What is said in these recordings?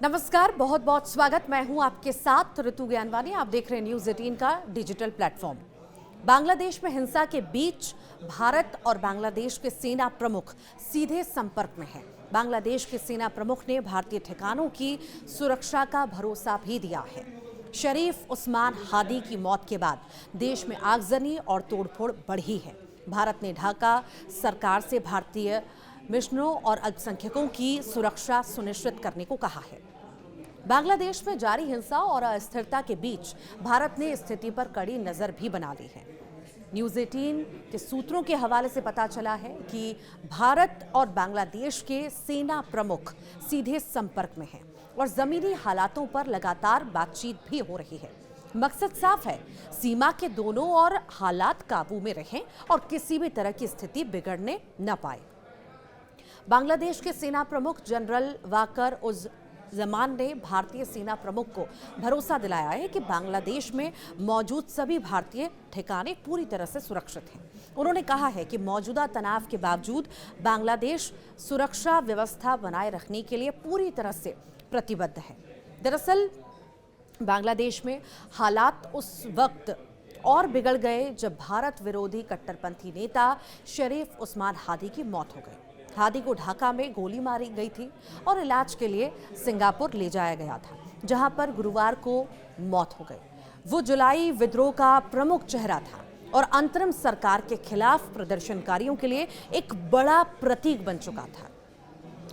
नमस्कार, बहुत बहुत स्वागत। मैं हूं आपके साथ ऋतु ज्ञानवानी। आप देख रहे हैं न्यूज़ 18 का डिजिटल प्लेटफॉर्म। बांग्लादेश में हिंसा के बीच भारत और बांग्लादेश के सेना प्रमुख सीधे संपर्क में हैं। बांग्लादेश के सेना प्रमुख ने भारतीय ठिकानों की सुरक्षा का भरोसा भी दिया है। शरीफ उस्मान हादी की मौत के बाद देश में आगजनी और तोड़फोड़ बढ़ी है। भारत ने ढाका सरकार से भारतीय मिशनों और अल्पसंख्यकों की सुरक्षा सुनिश्चित करने को कहा है। बांग्लादेश में जारी हिंसा और अस्थिरता के बीच भारत ने स्थिति पर कड़ी नजर भी बना ली है। न्यूज़ 18 के सूत्रों के हवाले से पता चला है कि भारत और बांग्लादेश के सेना प्रमुख सीधे संपर्क में हैं और जमीनी हालातों पर लगातार बातचीत भी हो रही है। मकसद साफ है, सीमा के दोनों ओर हालात काबू में रहें और किसी भी तरह की स्थिति बिगड़ने न पाए। बांग्लादेश के सेना प्रमुख जनरल वाकर उज जमान ने भारतीय सेना प्रमुख को भरोसा दिलाया है कि बांग्लादेश में मौजूद सभी भारतीय ठिकाने पूरी तरह से सुरक्षित हैं। उन्होंने कहा है कि मौजूदा तनाव के बावजूद बांग्लादेश सुरक्षा व्यवस्था बनाए रखने के लिए पूरी तरह से प्रतिबद्ध है। दरअसल बांग्लादेश में हालात उस वक्त और बिगड़ गए जब भारत विरोधी कट्टरपंथी नेता शरीफ उस्मान हादी की मौत हो गई। हादी को ढाका में गोली मारी गई थी और इलाज के लिए सिंगापुर ले जाया गया था, जहां पर गुरुवार को मौत हो गई। वो जुलाई विद्रोह का प्रमुख चेहरा था और अंतरिम सरकार के खिलाफ प्रदर्शनकारियों के लिए एक बड़ा प्रतीक बन चुका था।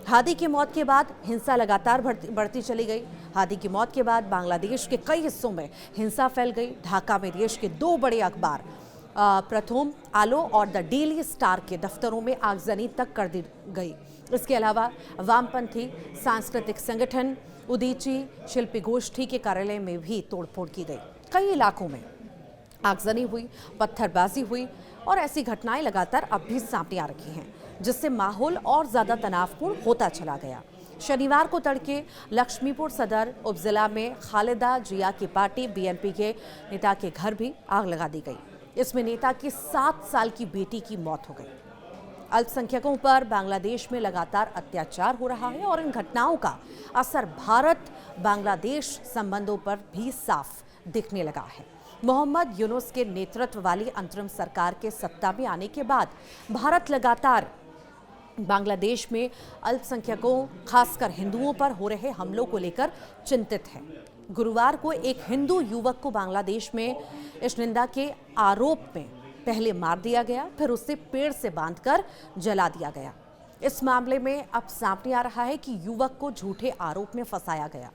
हादी की मौत के बाद हिंसा लगातार बढ़ती चली गई। हादी की मौत के बाद बांग्लादेश के कई हिस्सों में हिंसा फैल गई। ढाका में देश के दो बड़े अखबार प्रथम आलो और द डेली स्टार के दफ्तरों में आगजनी तक कर दी गई। इसके अलावा वामपंथी सांस्कृतिक संगठन उदीची शिल्पी गोष्ठी के कार्यालय में भी तोड़फोड़ की गई। कई इलाकों में आगजनी हुई, पत्थरबाजी हुई और ऐसी घटनाएं लगातार अब भी सामने आ रही हैं, जिससे माहौल और ज्यादा तनावपूर्ण होता चला गया। शनिवार को तड़के लक्ष्मीपुर सदर उपजिला में खालिदा जिया की पार्टी बीएनपी के नेता के घर भी आग लगा दी गई। इसमें नेता की 7 साल की बेटी की मौत हो गई। अल्पसंख्यकों पर बांग्लादेश में लगातार अत्याचार हो रहा है और इन घटनाओं का असर भारत बांग्लादेश संबंधों पर भी साफ दिखने लगा है। मोहम्मद यूनुस के नेतृत्व वाली अंतरिम सरकार के सत्ता में आने के बाद भारत लगातार बांग्लादेश में अल्पसंख्यकों, खासकर हिंदुओं पर हो रहे हमलों को लेकर चिंतित है। गुरुवार को एक हिंदू युवक को बांग्लादेश में इस निंदा के आरोप में पहले मार दिया गया, फिर उसे पेड़ से बांधकर जला दिया गया। इस मामले में अब सामने आ रहा है कि युवक को झूठे आरोप में फंसाया गया।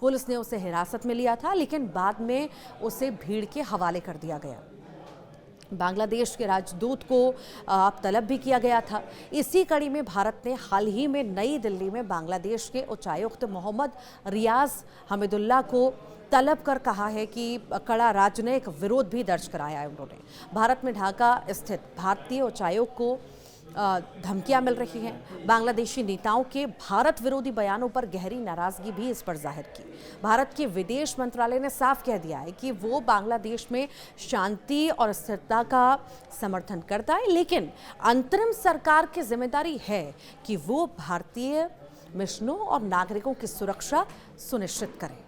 पुलिस ने उसे हिरासत में लिया था, लेकिन बाद में उसे भीड़ के हवाले कर दिया गया। बांग्लादेश के राजदूत को अब तलब भी किया गया था। इसी कड़ी में भारत ने हाल ही में नई दिल्ली में बांग्लादेश के उच्चायुक्त मोहम्मद रियाज हमीदुल्लाह को तलब कर कहा है कि कड़ा राजनयिक विरोध भी दर्ज कराया है। उन्होंने भारत में ढाका स्थित भारतीय उच्चायोग को धमकियां मिल रही हैं। बांग्लादेशी नेताओं के भारत विरोधी बयानों पर गहरी नाराजगी भी इस पर जाहिर की। भारत के विदेश मंत्रालय ने साफ कह दिया है कि वो बांग्लादेश में शांति और स्थिरता का समर्थन करता है, लेकिन अंतरिम सरकार की जिम्मेदारी है कि वो भारतीय मिशनों और नागरिकों की सुरक्षा सुनिश्चित करे।